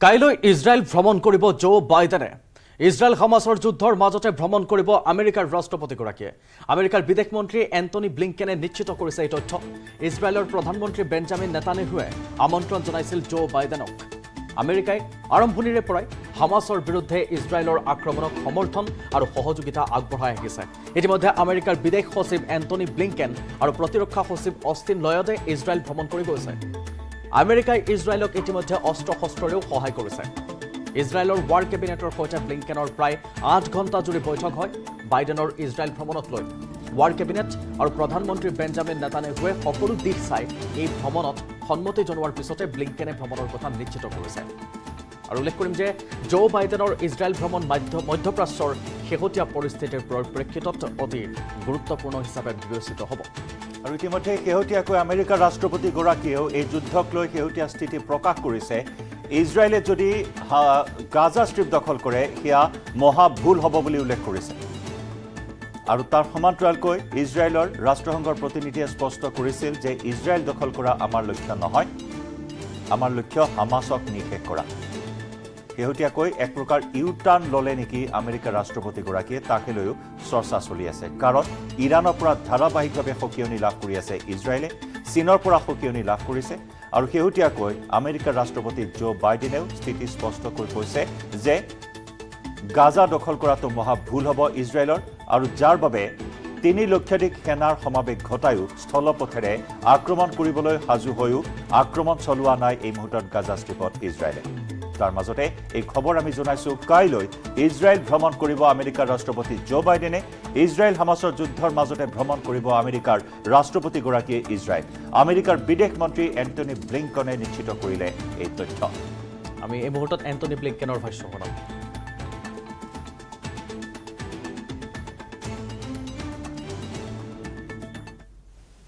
কাইলৈ ইজৰাইল ভ্ৰমণ কৰিব জো বাইডেনে ইজৰাইল হামাছৰ যুদ্ধৰ মাজতে ভ্ৰমণ কৰিব আমেৰিকাৰ ৰাষ্ট্ৰপতিগৰাকীয়ে আমেৰিকাৰ বিদেশ মন্ত্ৰী এণ্টনি ব্লিংকেনে নিশ্চিত কৰিছে এই তথ্য ইজৰাইলৰ প্ৰধানমন্ত্ৰী বেঞ্জামিন নেতানেহুৱে আমন্ত্ৰণ জনাইছিল জো বাইডেনক আমেৰিকাই আৰম্ভণিৰে পৰাই হামাছৰ বিৰুদ্ধে ইজৰাইলৰ আক্ৰমণক সমৰ্থন আৰু সহযোগিতা আগবঢ়াই আহিছে ইতিমধ্যে আমেৰিকাৰ বিদেশ সচিব এণ্টনি ব্লিংকেন আৰু প্ৰতিৰক্ষা সচিব অষ্টিন লয়ডে ইজৰাইল ভ্ৰমণ কৰি গৈছে আমেৰিকাই ইজৰাইলক ইতিমধ্যে অস্ত্ৰ শস্ত্ৰৰেও সহায় কৰিছে ইজৰাইলৰ ৱাৰ কেবিনেটৰ সৈতে ব্লিংকেনৰ প্ৰায় 8 ঘণ্টা জুৰি বৈঠক হয় বাইডেনৰ ইজৰাইল ভ্ৰমণক লৈ ৱাৰ কেবিনেট আৰু প্ৰধানমন্ত্ৰী বেঞ্জামিন নেতানেহুৱে সকলো দিশ চাই এই ভ্ৰমণত সন্মতি জনোৱাৰ পিছতে ব্লিংকেনে ভ্ৰমণৰ কথা নিশ্চিত কৰিছে আৰু উল্লেখ কৰিম যে জো বাইডেনৰ ইজৰাইল ভ্ৰমণ মধ্যপ্ৰাচ্যৰ শেহতীয়া পৰিস্থিতিৰ পৰিপ্ৰেক্ষিতত অতি গুৰুত্বপূৰ্ণ হিচাপে বিবেচিত হ'ব আৰু ইতিমধ্যে শেহতীয়াকৈ আমেৰিকাৰ ৰাষ্ট্ৰপতিগৰাকীয়েও এই যুদ্ধক লৈ শেহতীয়া স্থিতি প্ৰকাশ কৰিছে ইজৰাইলে যদি গাজা ষ্ট্ৰিপ দখল কৰে সেয়া মহা ভুল হ'ব বুলি উল্লেখ কৰিছে আৰু তাৰ সমান্তৰালকৈ ইজৰাইলৰ ৰাষ্ট্ৰসংঘৰ প্ৰতিনিধিয়ে স্পষ্ট কৰিছিল যে ইজৰাইল দখল কৰা আমাৰ লক্ষ্য নহয় আমাৰ লক্ষ্য হামাছক নিষেধ কৰা শেহতীয়াকৈ এক প্ৰকাৰ ইউটাৰ্ণ ল'লে নেকি আমেৰিকাৰ ৰাষ্ট্ৰপতিগৰাকীয়ে তাকে লৈও চৰ্চা চলি আছে কাৰণ ইৰাণৰ পৰা ধাৰাবাহিকভাৱে সকিয়নি লাভ কৰি আছে ইজৰাইলে চীনৰ পৰা সকিয়নি লাভ কৰিছে আৰু শেহতীয়াকৈ আমেৰিকাৰ ৰাষ্ট্ৰপতি জো বাইডেনেও স্থিতি স্পষ্টকৈ কৈছে যে গাজা দখল কৰাটো মহা ভুল হ'ব ইজৰাইলৰ আৰু যাৰ বাবে 3 লক্ষাধিক সেনাৰ সমাৱেশ ঘটায়ো স্থলপথেৰে আক্ৰমণ কৰিবলৈ সাজু হৈও আক্ৰমণ চলোৱা নাই এই মুহূৰ্তত গাজা ষ্ট্ৰিপত ইজৰাইলে তাৰ মাজতে এই খবৰ আমি জনাইছো কাইলৈ ইজৰাইল ভ্ৰমণ কৰিব আমেৰিকাৰ ৰাষ্ট্ৰপতি জো বাইডেনে ইজৰাইল হামাছৰ যুদ্ধৰ মাজতে ভ্ৰমণ কৰিব আমেৰিকাৰ ৰাষ্ট্ৰপতিগৰাকীয়ে ইজৰাইল আমেৰিকাৰ বিদেশ মন্ত্ৰী এণ্টনি ব্লিংকনে নিশ্চিত কৰিলে এই তথ্য আমি এই মুহূৰ্তত এণ্টনি ব্লিংকেনৰ ভাষ্য শুনাম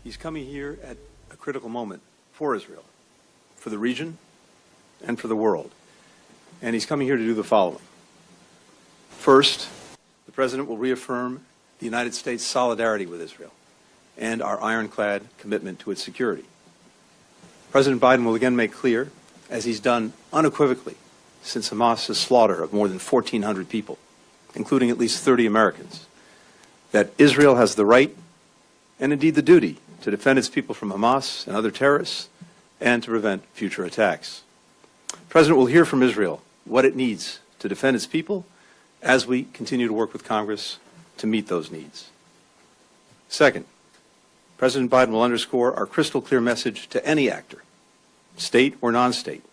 He's coming here at a critical moment for Israel, for the region, and for the world. And he's coming here to do the following. First, the President will reaffirm the United States' solidarity with Israel and our ironclad commitment to its security. President Biden will again make clear, as he's done unequivocally since Hamas's slaughter of more than 1,400 people, including at least 30 Americans, that Israel has the right and indeed the duty to defend its people from Hamas and other terrorists and to prevent future attacks. The President will hear from Israel what it needs to defend its people as we continue to work with Congress to meet those needs. Second, President Biden will underscore our crystal clear message to any actor, state or non-state,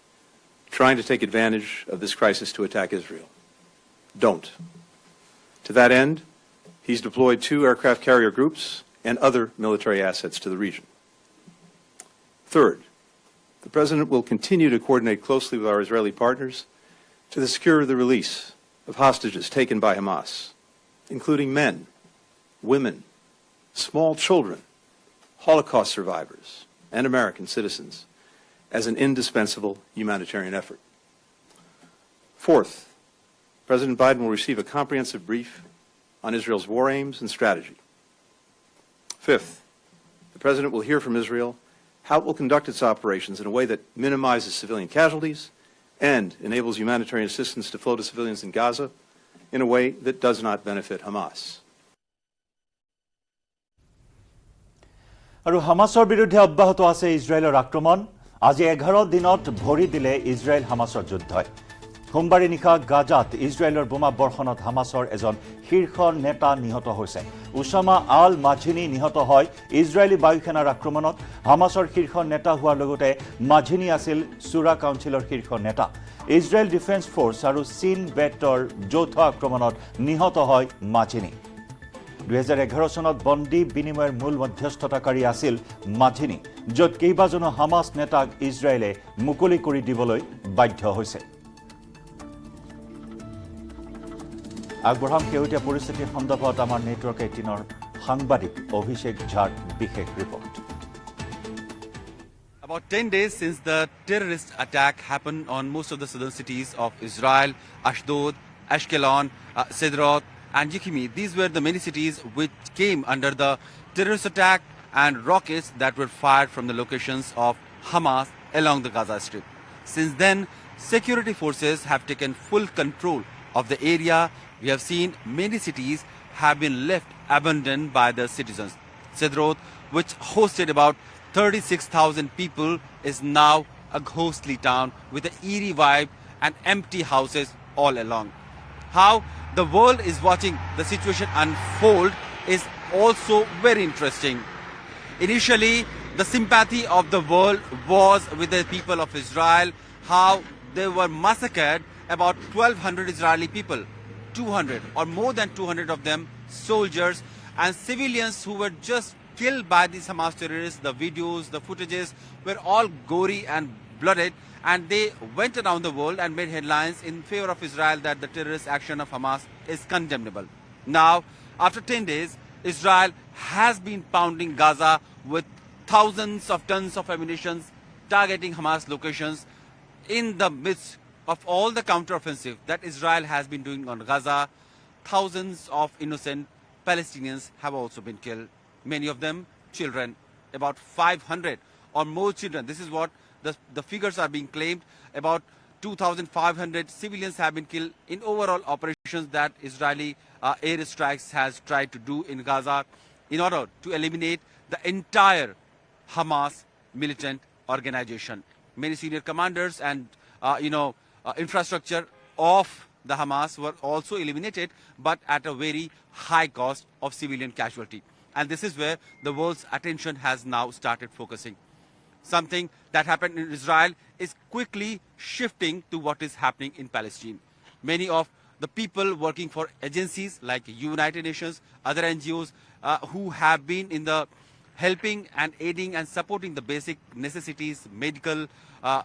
trying to take advantage of this crisis to attack Israel. Don't. To that end, he's deployed 2 aircraft carrier groups and other military assets to the region. Third, the President will continue to coordinate closely with our Israeli partners to secure the release of hostages taken by Hamas, including men, women, small children, Holocaust survivors, and American citizens, as an indispensable humanitarian effort. Fourth, President Biden will receive a comprehensive brief on Israel's war aims and strategy. Fifth, the President will hear from Israel how it will conduct its operations in a way that minimizes civilian casualties and enables humanitarian assistance to flow to civilians in Gaza in a way that does not benefit Hamas. আৰু হামাছৰ বিৰুদ্ধে অব্যাহত আছে ইজৰাইলৰ আক্ৰমণ আজি 11 দিনত ভৰি দিলে ইজৰাইল হামাছৰ যুদ্ধই সোমবাৰে নিশা গাজাত ইজৰাইলৰ বোমা বৰ্ষণত হামাছৰ এজন শীৰ্ষ নেতা নিহত হৈছে উসামা আল মাঝিনি নিহত হয় ইজৰাইলী বায়ুসেনাৰ আক্ৰমণত হামাছৰ শীৰ্ষ নেতা হোৱাৰ লগতে মাঝিনি আছিল সুৰা কাউন্সিলৰ শীৰ্ষ নেতা ইজৰাইল ডিফেন্স ফোৰ্স আৰু চীন বেটৰ যৌথ আক্ৰমণত নিহত হয় মাঝিনি 2011 চনত বন্দী বিনিময়ৰ মূল মধ্যস্থতাকাৰী আছিল মাঝিনি য'ত কেইবাজনো হামাছ নেতাক ইজৰাইলে মুকলি কৰি দিবলৈ বাধ্য হৈছে আগবঢ়াম কেউটিয়া পৰিস্থিতিৰ সন্দৰ্ভত আমাৰ নেটৱৰ্ক 18ৰ সাংবাদিক অভিষেক ঝাৰ বিশেষ report About 10 days since the terrorist attack happened on most of the southern cities of Israel, Ashdod, Ashkelon, Sderot, and Yichimi. These were the many cities which came under the terrorist attack and rockets that were fired from the locations of Hamas along the Gaza Strip. Since then, security forces have taken full control of the area. We have seen many cities have been left abandoned by the citizens. Sderot, which hosted about 36,000 people, is now a ghostly town with an eerie vibe and empty houses all along. How the world is watching the situation unfold is also very interesting. Initially, the sympathy of the world was with the people of Israel, how they were massacred, about 1,200 Israeli people, 200 or more than 200 of them soldiers and civilians who were just killed by these Hamas terrorists. The videos, the footages were all gory and blooded, and they went around the world and made headlines in favor of Israel that the terrorist action of Hamas is condemnable. Now, after 10 days, Israel has been pounding Gaza with thousands of tons of ammunition, targeting Hamas locations in the midst of all the counteroffensive that Israel has been doing on Gaza. Thousands of innocent Palestinians have also been killed. Many of them children, about 500 or more children. This is what the figures are being claimed. About 2,500 civilians have been killed in overall operations that Israeli airstrikes has tried to do in Gaza in order to eliminate the entire Hamas militant organization. Many senior commanders and infrastructure of the Hamas were also eliminated, but at a very high cost of civilian casualty. And this is where the world's attention has now started focusing. Something that happened in Israel is quickly shifting to what is happening in Palestine. Many of the people working for agencies like United Nations, other NGOs who have been in the helping and aiding and supporting the basic necessities, medical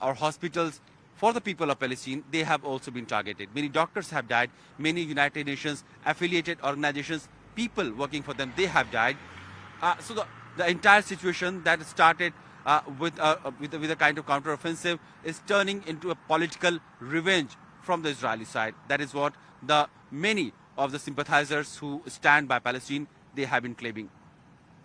or hospitals for the people of Palestine, they have also been targeted. Many doctors have died. Many United Nations affiliated organizations, people working for them, they have died. So the entire situation that started with a kind of counteroffensive is turning into a political revenge from the Israeli side. That is what the many of the sympathizers who stand by Palestine, they have been claiming.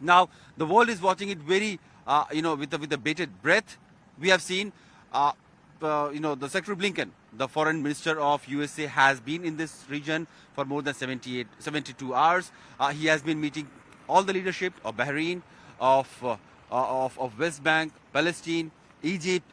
Now, the world is watching it very, with a bated breath. We have seen, the Secretary Blinken, the foreign minister of USA, has been in this region for more than 72 hours. He has been meeting all the leadership of Bahrain, of West Bank, Palestine, Egypt,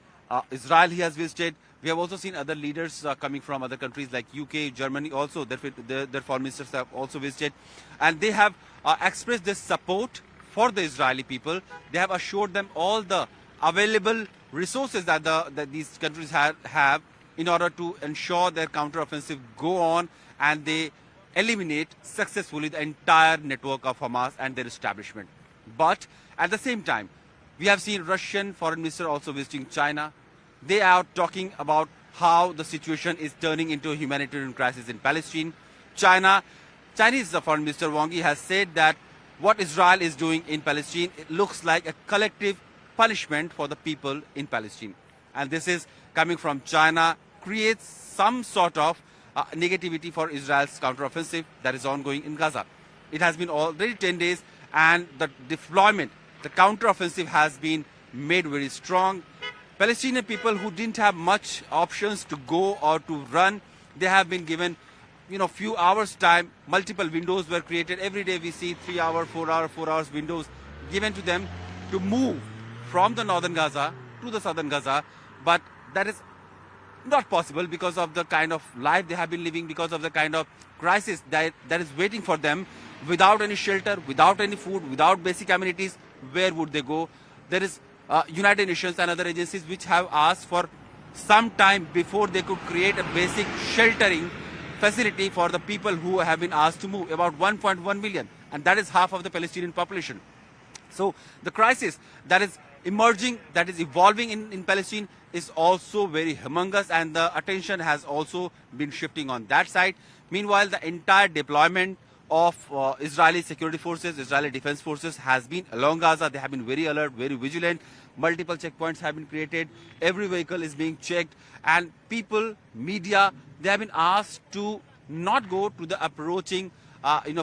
Israel he has visited. We have also seen other leaders coming from other countries like UK, Germany also. Their foreign ministers have also visited. And they have expressed this support for the Israeli people. They have assured them all the available resources that these countries have in order to ensure their counteroffensive go on and they eliminate successfully the entire network of Hamas and their establishment. But at the same time, we have seen Russian foreign minister also visiting China. They are talking about how the situation is turning into a humanitarian crisis in Palestine. Chinese foreign minister Wang Yi has said that what Israel is doing in Palestine, it looks like a collective punishment for the people in Palestine. And this is coming from China, creates some sort of negativity for Israel's counteroffensive that is ongoing in Gaza. It has been already 10 days and the deployment, the counteroffensive has been made very strong. Palestinian people who didn't have much options to go or to run, they have been given few hours time. Multiple windows were created. Every day we see 3 hour, 4 hours windows given to them to move from the northern Gaza to the southern Gaza. But that is not possible because of the kind of life they have been living, because of the kind of crisis that is waiting for them. Without any shelter, without any food, without basic amenities, where would they go? There is United Nations and other agencies which have asked for some time before they could create a basic sheltering facility for the people who have been asked to move, about 1.1 million, and that is half of the Palestinian population. So the crisis that is emerging, that is evolving in Palestine is also very humongous, and the attention has also been shifting on that side. Meanwhile, the entire deployment of Israeli security forces, Israeli defense forces has been along Gaza. They have been very alert, very vigilant. Multiple checkpoints have been created. Every vehicle is being checked. And people, media, they have been asked to not go to the approaching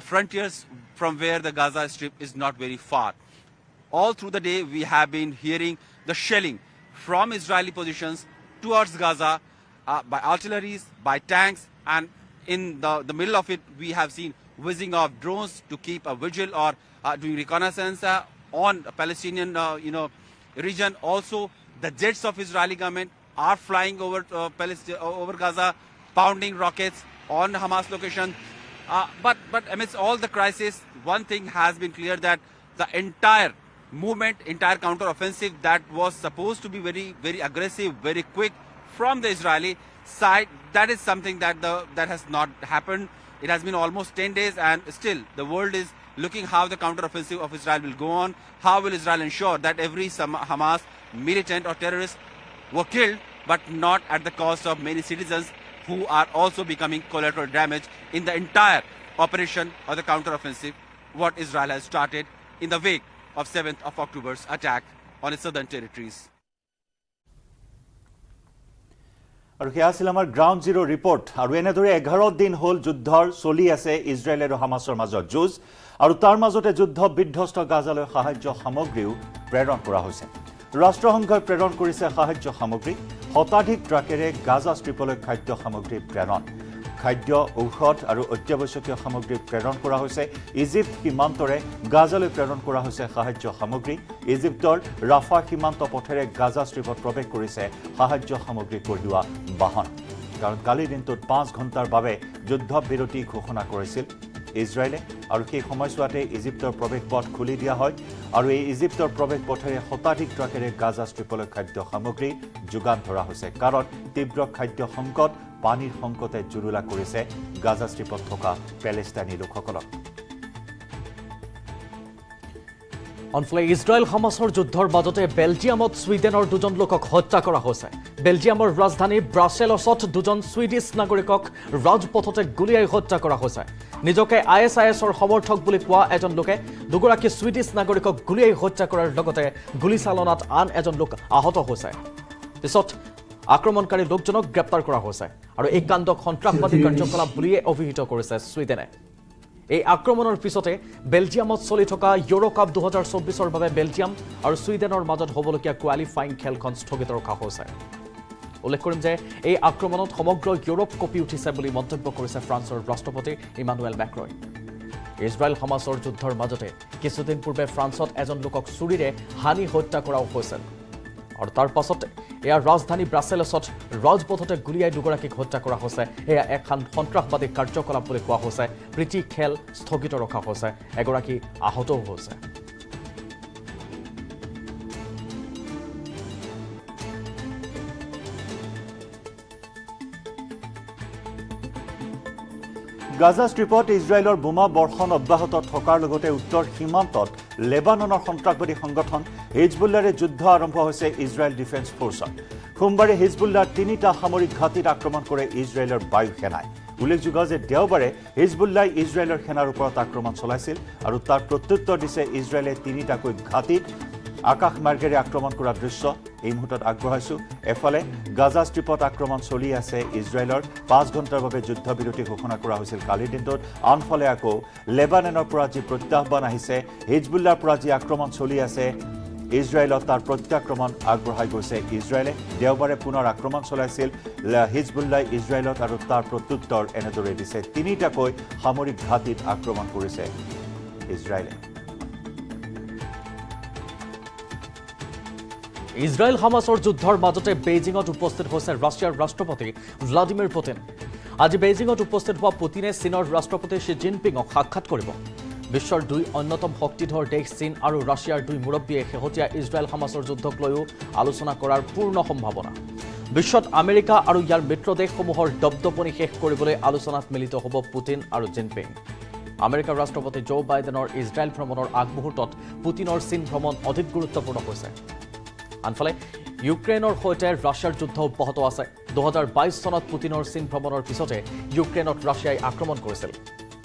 frontiers from where the Gaza Strip is not very far. All through the day, we have been hearing the shelling from Israeli positions towards Gaza by artilleries, by tanks, and in the middle of it, we have seen whizzing of drones to keep a vigil or doing reconnaissance on a Palestinian region. Also, the jets of Israeli government are flying over Gaza, pounding rockets on Hamas location. But amidst all the crisis, one thing has been clear, that the entire movement, entire counter-offensive that was supposed to be very, very aggressive, very quick from the Israeli side, that is something that has not happened. It has been almost 10 days and still the world is looking how the counter-offensive of Israel will go on. How will Israel ensure that every Hamas militant or terrorist were killed, but not at the cost of many citizens who are also becoming collateral damage in the entire operation or the counter-offensive what Israel has started in the wake of 7th of October's attack on its southern territories. আৰু সেয়া আছিল আমাৰ ground zero' report. আৰু এনেদৰে 11 দিন হ'ল যুদ্ধৰ চলি আছে ইজৰাইল আৰু হামাছৰ মাজত যুঁজ, আৰু তাৰ মাজতে যুদ্ধ বিধ্বস্ত গাজালৈ সাহায্য সামগ্ৰীও প্ৰেৰণ কৰা হৈছে। ৰাষ্ট্ৰসংঘই প্ৰেৰণ কৰিছে সাহায্য সামগ্ৰী, শতাধিক ট্ৰাকেৰে গাজা ষ্ট্ৰীপলৈ খাদ্য সামগ্ৰী প্ৰেৰণ। খাদ্য, ঔষধ আৰু অত্যাৱশ্যকীয় সামগ্ৰী প্ৰেৰণ কৰা হৈছে। ইজিপ্ত সীমান্তৰে গাজালৈ প্ৰেৰণ কৰা হৈছে সাহায্য সামগ্ৰী। ইজিপ্তৰ ৰাফা সীমান্ত পথেৰে গাজা ষ্ট্ৰীপত প্ৰৱেশ কৰিছে সাহায্য সামগ্ৰী কঢ়িওৱা বাহন। কাৰণ কালিৰ দিনটোত 5 ঘণ্টাৰ বাবে যুদ্ধ বিৰতি ঘোষণা কৰিছিল ইজৰাইলে, আৰু সেই সময়ছোৱাতে ইজিপ্তৰ প্ৰৱেশ পথ খুলি দিয়া হয়। আৰু এই ইজিপ্তৰ প্ৰৱেশ পথেৰে শতাধিক ট্ৰাকেৰে গাজা ষ্ট্ৰীপলৈ খাদ্য সামগ্ৰী যোগান ধৰা হৈছে। কাৰণ তীব্ৰ খাদ্য সংকট, পানীৰ সংকটে জুৰুলা কৰিছে গাজা ষ্ট্ৰীপত থকা পেলেষ্টাইনী লোকসকলক। অনফালে ইজৰাইল হামাছৰ যুদ্ধৰ মাজতে বেলজিয়ামত ছুইডেনৰ 2জন লোকক হত্যা কৰা হৈছে। বেলজিয়ামৰ ৰাজধানী ব্ৰাছেলছত 2জন ছুইডিছ নাগৰিকক ৰাজপথতে গুলীয়াই হত্যা কৰা হৈছে। নিজকে ISISৰ সমৰ্থক বুলি কোৱা এজন লোকে দুগৰাকী ছুইডিছ নাগৰিকক গুলীয়াই হত্যা কৰাৰ লগতে গুলীচালনাত আন এজন লোক আহত হৈছে। পিছত আক্ৰমণকাৰী লোকজনক গ্ৰেপ্তাৰ কৰা হৈছে আৰু এই কাণ্ডক সন্ত্ৰাসবাদী কাৰ্যকলাপ বুলিয়ে অভিহিত কৰিছে ছুইডেনে এই আক্ৰমণৰ পিছতে বেলজিয়ামত চলি থকা ইউৰো কাপ 2024ৰ বাবে বেলজিয়াম আৰু ছুইডেনৰ মাজত হ'বলগীয়া কোৱালিফাইং খেলখন স্থগিত ৰখা হৈছে উল্লেখ কৰিম যে এই আক্ৰমণত সমগ্ৰ ইউৰোপ কঁপি উঠিছে বুলি মন্তব্য কৰিছে ফ্ৰান্সৰ ৰাষ্ট্ৰপতি ইমানুৱেল মেক্ৰই ইজৰাইল হামাছৰ যুদ্ধৰ মাজতে কিছুদিন পূৰ্বে ফ্ৰান্সত এজন লোকক চুৰিৰে হানি হত্যা কৰাও হৈছিল আৰু তাৰ পাছতে এয়া ৰাজধানী ব্ৰাছেলছত ৰাজপথতে গুলিয়াই দুগৰাকীক হত্যা কৰা হৈছে এয়া এখন সন্ত্ৰাসবাদী কাৰ্যকলাপ বুলি কোৱা হৈছে প্ৰীতি খেল স্থগিত ৰখা হৈছে এগৰাকী আহতও হৈছে গাজা ষ্ট্ৰিপত ইজৰাইলৰ বোমা বৰ্ষণ অব্যাহত থকাৰ লগতে উত্তৰ সীমান্তত লেবাননৰ সন্ত্ৰাসবাদী সংগঠন হিজবুল্লাৰে যুদ্ধ আৰম্ভ হৈছে ইজৰাইল ডিফেন্স ফ'ৰ্চত সোমবাৰে হিজবুল্লাৰ 3টা সামৰিক ঘাটিত আক্ৰমণ কৰে ইজৰাইলৰ বায়ু সেনাই উল্লেখযোগ্য যে দেওবাৰে হিজবুল্লাই ইজৰাইলৰ সেনাৰ ওপৰত আক্ৰমণ চলাইছিল আৰু তাৰ প্ৰত্যুত্তৰ দিছে ইজৰাইলে 3টাকৈ ঘাটিত আকাশ মাৰ্গেৰে আক্ৰমণ কৰা দৃশ্য এই মুহূৰ্তত আগবঢ়াইছো এফালে গাজা ষ্ট্ৰিপত আক্ৰমণ চলি আছে ইজৰাইলৰ 5 ঘণ্টাৰ বাবে যুদ্ধবিৰতি ঘোষণা কৰা হৈছিল কালিৰ দিনটোত আনফালে আকৌ লেবাননৰ পৰা যি প্ৰত্যাহ্বান আহিছে হিজবুল্লাৰ পৰা যি আক্ৰমণ চলি আছে ইজৰাইলত তাৰ প্ৰত্যাক্ৰমণ আগবঢ়াই গৈছে ইজৰাইলে দেওবাৰে পুনৰ আক্ৰমণ চলাইছিল হিজবুল্লাই ইজৰাইলত আৰু তাৰ প্ৰত্যুত্তৰ এনেদৰে দিছে 3টাকৈ সামৰিক ঘাটিত আক্ৰমণ কৰিছে ইজৰাইলে ইজৰাইল হামাছৰ যুদ্ধৰ মাজতে বেইজিঙত উপস্থিত হৈছে ৰাছিয়াৰ ৰাষ্ট্ৰপতি ভ্লাদিমিৰ পুটিন আজি বেইজিঙত উপস্থিত হোৱা পুটিনে চীনৰ ৰাষ্ট্ৰপতি শি জিনপিঙক সাক্ষাৎ কৰিব বিশ্বৰ দুই অন্যতম শক্তিধৰ দেশ চীন আৰু ৰাছিয়াৰ দুই মুৰব্বীয়ে শেহতীয়া ইজৰাইল হামাছৰ যুদ্ধক লৈও আলোচনা কৰাৰ পূৰ্ণ সম্ভাৱনা বিশ্বত আমেৰিকা আৰু ইয়াৰ মিত্ৰ দেশসমূহৰ দবদপনি শেষ কৰিবলৈ আলোচনাত মিলিত হ'ব পুটিন আৰু জিনপিং আমেৰিকাৰ ৰাষ্ট্ৰপতি জো বাইডেনৰ ইজৰাইল ভ্ৰমণৰ আগমুহূৰ্তত পুটিনৰ চীন ভ্ৰমণ অধিক গুৰুত্বপূৰ্ণ হৈছে আনফালে ইউক্ৰেইনৰ সৈতে ৰাছিয়াৰ যুদ্ধ অব্যাহত আছে 2022 চনত পুটিনৰ চীন ভ্ৰমণৰ পিছতে ইউক্ৰেইনত ৰাছিয়াই আক্ৰমণ কৰিছিল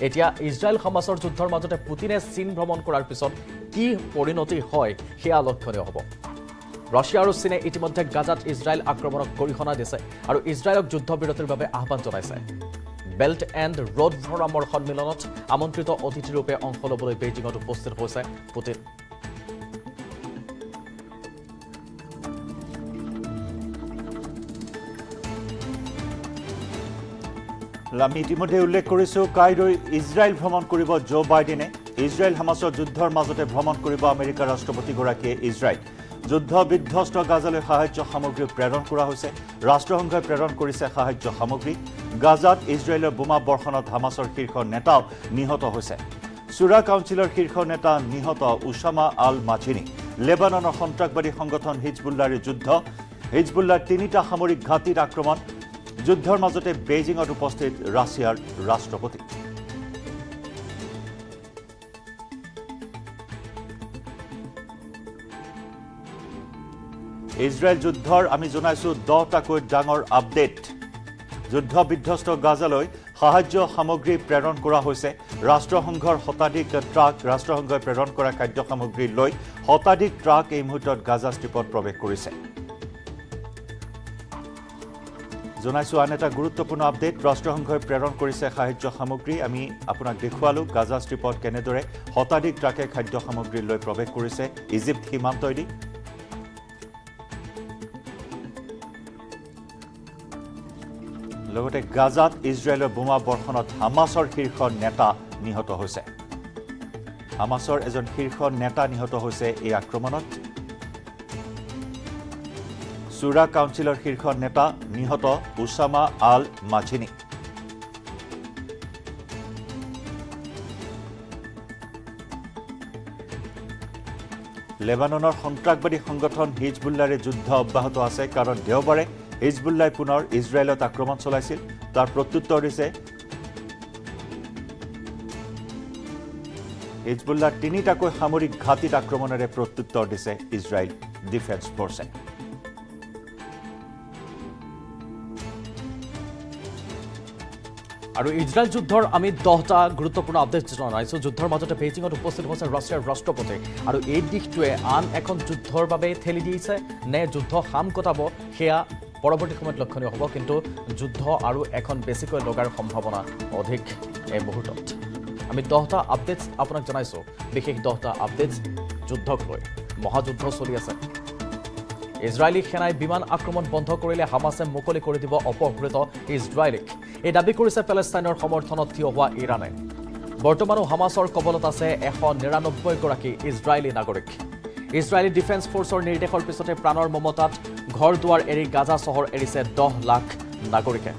এতিয়া ইজৰাইল হামাছৰ যুদ্ধৰ মাজতে পুটিনে চীন ভ্ৰমণ কৰাৰ পিছত কি পৰিণতি হয় সেয়া লক্ষণীয় হ'ব ৰাছিয়া আৰু চীনে ইতিমধ্যে গাজাত ইজৰাইল আক্ৰমণক গৰিহণা দিছে আৰু ইজৰাইলক যুদ্ধবিৰতিৰ বাবে আহ্বান জনাইছে বেল্ট এণ্ড ৰোড ফৰামৰ সন্মিলনত আমন্ত্ৰিত অতিথিৰূপে অংশ ল'বলৈ বেইজিঙত উপস্থিত হৈছে পুটিন আমি ইতিমধ্যে উল্লেখ কৰিছো কাইলৈ ইজৰাইল ভ্ৰমণ কৰিব জো বাইডেনে ইজৰাইল হামাছৰ যুদ্ধৰ মাজতে ভ্ৰমণ কৰিব আমেৰিকাৰ ৰাষ্ট্ৰপতিগৰাকীয়ে ইজৰাইল যুদ্ধ বিধ্বস্ত গাজালৈ সাহায্য সামগ্ৰী প্ৰেৰণ কৰা হৈছে ৰাষ্ট্ৰসংঘই প্ৰেৰণ কৰিছে সাহায্য সামগ্ৰী গাজাত ইজৰাইলৰ বোমা বৰ্ষণত হামাছৰ শীৰ্ষ নেতাও নিহত হৈছে চুৰা কাউন্সিলৰ শীৰ্ষ নেতা নিহত উছামা আল মাঝিনী লেবাননৰ সন্ত্ৰাসবাদী সংগঠন হিজবুল্লাৰ যুদ্ধ হিজবুল্লাৰ 3টা সামৰিক ঘাটিত আক্ৰমণ যুদ্ধৰ মাজতে বেইজিঙত উপস্থিত ৰাছিয়াৰ ৰাষ্ট্ৰপতি ইজৰাইল যুদ্ধৰ আমি জনাইছো 10টাকৈ ডাঙৰ আপডেট যুদ্ধ বিধ্বস্ত গাজালৈ সাহায্য সামগ্ৰী প্ৰেৰণ কৰা হৈছে ৰাষ্ট্ৰসংঘৰ শতাধিক ট্ৰাক ৰাষ্ট্ৰসংঘই প্ৰেৰণ কৰা খাদ্য সামগ্ৰী লৈ শতাধিক ট্ৰাক এই মুহূৰ্তত গাজা ষ্ট্ৰিপত প্ৰৱেশ কৰিছে জনাইছো আন এটা গুৰুত্বপূৰ্ণ আপডেট ৰাষ্ট্ৰসংঘই প্ৰেৰণ কৰিছে সাহায্য সামগ্ৰী আমি আপোনাক দেখুৱালো গাজা ষ্ট্ৰিপত কেনেদৰে শতাধিক ট্ৰাকে খাদ্য সামগ্ৰী লৈ প্ৰৱেশ কৰিছে ইজিপ্ত সীমান্তইদি লগতে গাজাত ইজৰাইলৰ বোমা বৰ্ষণত হামাছৰ শীৰ্ষ নেতা নিহত হৈছে হামাছৰ এজন শীৰ্ষ নেতা নিহত হৈছে এই আক্ৰমণত চুৰা কাউন্সিলৰ শীৰ্ষ নেতা নিহত উছামা আল মাঝিনী লেবাননৰ সন্ত্ৰাসবাদী সংগঠন হিজবুল্লাৰে যুদ্ধ অব্যাহত আছে কাৰণ দেওবাৰে হিজবুল্লাই পুনৰ ইজৰাইলত আক্ৰমণ চলাইছিল তাৰ প্ৰত্যুত্তৰ দিছে হিজবুল্লাৰ 3টাকৈ সামৰিক ঘাটিত আক্ৰমণেৰে প্ৰত্যুত্তৰ দিছে ইজৰাইল ডিফেন্স ফ'ৰ্চে আৰু ইজৰাইল যুদ্ধৰ আমি 10টা গুৰুত্বপূৰ্ণ আপডেট জনাইছো যুদ্ধৰ মাজতে বেইজিঙত উপস্থিত হৈছে ৰাছিয়াৰ ৰাষ্ট্ৰপতি আৰু এই দিশটোৱে আন এখন যুদ্ধৰ বাবে ঠেলি দিছে নে যুদ্ধ হাম কটাব সেয়া পৰৱৰ্তী সময়ত লক্ষণীয় হ'ব কিন্তু যুদ্ধ আৰু এখন বেছিকৈ লগাৰ সম্ভাৱনা অধিক এই মুহূৰ্তত আমি 10টা আপডেটছ আপোনাক জনাইছোঁ বিশেষ 10টা আপডেটছ যুদ্ধক লৈ মহাযুদ্ধ চলি আছে ইজৰাইলী সেনাই বিমান আক্ৰমণ বন্ধ কৰিলে হামাছে মুকলি কৰি দিব অপহৃত ইজৰাইলীক এই দাবী কৰিছে পেলেষ্টাইনৰ সমৰ্থনত থিয় হোৱা ইৰানে বৰ্তমানো হামাছৰ কবলত আছে 199 গৰাকী ইজৰাইলী নাগৰিক ইজৰাইলী ডিফেন্স ফোৰ্চৰ নিৰ্দেশৰ পিছতে প্ৰাণৰ মমতাত ঘৰ দুৱাৰ এৰি গাজা চহৰ এৰিছে 10 লাখ নাগৰিকে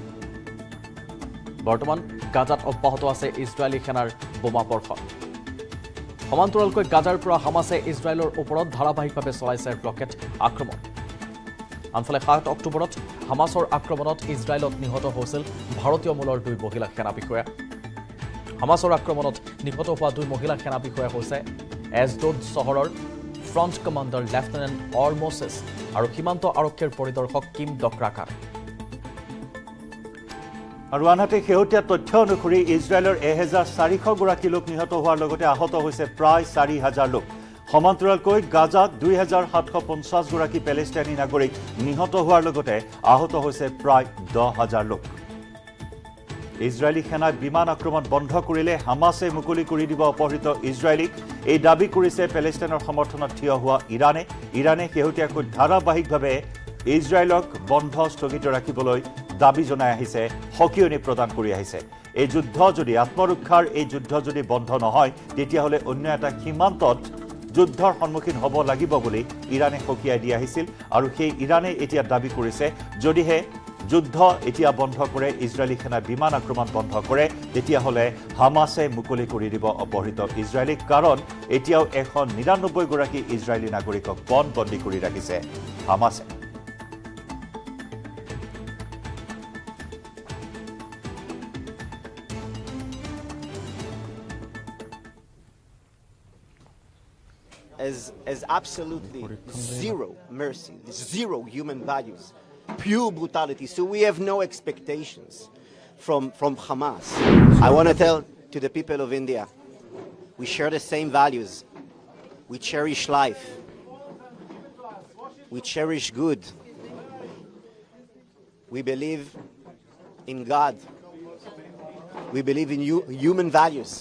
বৰ্তমান গাজাত অব্যাহত আছে ইজৰাইলী সেনাৰ বোমা বৰ্ষণ সমান্তৰালকৈ গাজাৰ পৰা হামাছে ইজৰাইলৰ ওপৰত ধাৰাবাহিকভাৱে চলাইছে ৰকেট আক্ৰমণ আনফালে 7 অক্টোবৰত হামাছৰ আক্ৰমণত ইজৰাইলত নিহত হৈছিল ভাৰতীয় মূলৰ 2 মহিলা সেনা বিষয়া হামাছৰ আক্ৰমণত নিহত হোৱা 2 মহিলা সেনা বিষয়া হৈছে এজডোদ চহৰৰ ফ্ৰণ্ট কমাণ্ডাৰ লেফটেনেণ্ট অৰমোছেছ আৰু সীমান্ত আৰক্ষীৰ পৰিদৰ্শক কিম ডক্ৰাকাৰ আৰু আনহাতে শেহতীয়া তথ্য অনুসৰি ইজৰাইলৰ 1400 গৰাকী লোক নিহত হোৱাৰ লগতে আহত হৈছে প্ৰায় 4000 লোক সমান্তৰালকৈ গাজাত 2750 গৰাকী পেলেষ্টাইনী নাগৰিক নিহত হোৱাৰ লগতে আহত হৈছে প্ৰায় 10000 লোক ইজৰাইলী সেনাই বিমান আক্ৰমণ বন্ধ কৰিলে হামাছে মুকলি কৰি দিব অপহৃত ইজৰাইলীক এই দাবী কৰিছে পেলেষ্টাইনৰ সমৰ্থনত থিয় হোৱা ইৰানে শেহতীয়াকৈ ধাৰাবাহিকভাৱে ইজৰাইলক বন্ধ স্থগিত ৰাখিবলৈ দাবী জনাই আহিছে হকিয়নি প্ৰদান কৰি আহিছে এই যুদ্ধ যদি আত্মৰক্ষাৰ এই যুদ্ধ যদি বন্ধ নহয় তেতিয়াহ'লে অন্য এটা সীমান্তত যুদ্ধৰ সন্মুখীন হ'ব লাগিব বুলি ইৰানে হকিয়াই দি আহিছিল আৰু সেই ইৰানে এতিয়া দাবী কৰিছে যদিহে যুদ্ধ এতিয়া বন্ধ কৰে ইজৰাইলী সেনা বিমান আক্ৰমণ বন্ধ কৰে তেতিয়াহ'লে হামাছে মুকলি কৰি দিব অপহৃত ইজৰাইলীক কাৰণ এতিয়াও 199 গৰাকী ইজৰাইলী নাগৰিকক বন্দী কৰি ৰাখিছে হামাছে as absolutely zero mercy, zero human values, pure brutality. So we have no expectations from Hamas. I want to tell to the people of India, we share the same values. We cherish life. We cherish good. We believe in God. We believe in human values.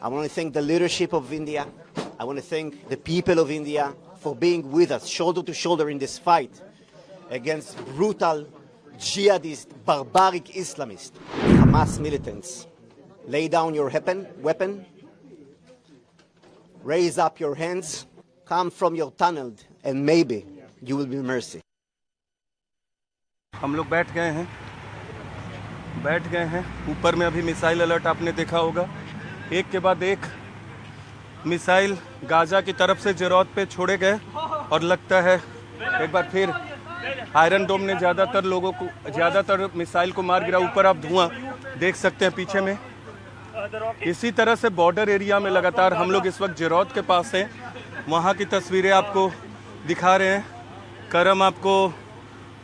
I want to thank the leadership of India. I want to thank the people of India for being with us, shoulder to shoulder in this fight against brutal, jihadist, barbaric Islamists. Hamas militants, lay down your weapon, raise up your hands, come from your tunnel, and maybe you will be mercy. हम लोग बैठ गए हैं ऊपर में अभी missile alert आपने देखा होगा एक के बाद एक मिसाइल गाजा की तरफ से जेरोत पे छोड़े गए और लगता है एक बार फिर आयरन डोम ने ज़्यादातर मिसाइल को मार गिरा ऊपर आप धुआं देख सकते हैं पीछे में इसी तरह से बॉर्डर एरिया में लगातार हम लोग इस वक्त जेरोत के पास हैं वहाँ की तस्वीरें आपको दिखा रहे हैं करम आपको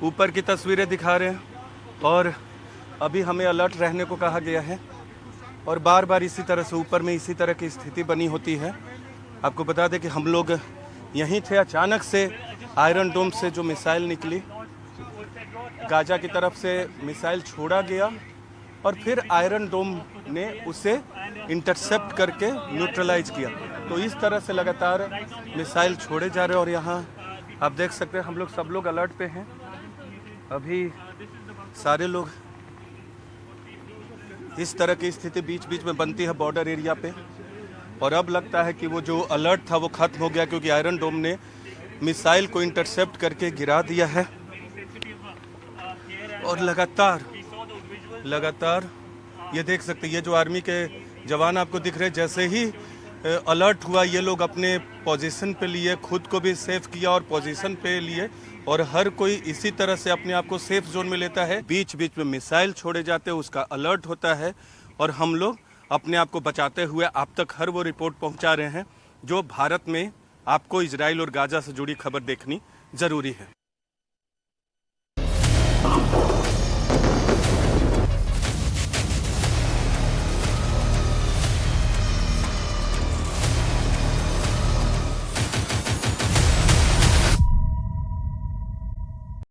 ऊपर की तस्वीरें दिखा रहे हैं और अभी हमें अलर्ट रहने को कहा गया है और बार बार इसी तरह से ऊपर में इसी तरह की स्थिति बनी होती है आपको बता दें कि हम लोग यहीं थे अचानक से आयरन डोम से जो मिसाइल निकली गाजा की तरफ से मिसाइल छोड़ा गया और फिर आयरन डोम ने उसे इंटरसेप्ट करके न्यूट्रलाइज किया तो इस तरह से लगातार मिसाइल छोड़े जा रहे हैं और यहाँ आप देख सकते हैं हम लोग सब लोग अलर्ट पे हैं अभी सारे लोग इस तरह की स्थिति बीच बीच में बनती है बॉर्डर एरिया पे और अब लगता है कि वो जो अलर्ट था वो खत्म हो गया क्योंकि आयरन डोम ने मिसाइल को इंटरसेप्ट करके गिरा दिया है और लगातार ये देख सकते हैं ये जो आर्मी के जवान आपको दिख रहे हैं जैसे ही अलर्ट हुआ ये लोग अपने पोजीशन पे लिए खुद को भी सेफ किया और पोजीशन पे लिए और हर कोई इसी तरह से अपने आप को सेफ जोन में लेता है बीच बीच में मिसाइल छोड़े जाते हैं उसका अलर्ट होता है और हम लोग अपने आप को बचाते हुए आप तक हर वो रिपोर्ट पहुंचा रहे हैं जो भारत में आपको इजराइल और गाजा से जुड़ी खबर देखनी जरूरी है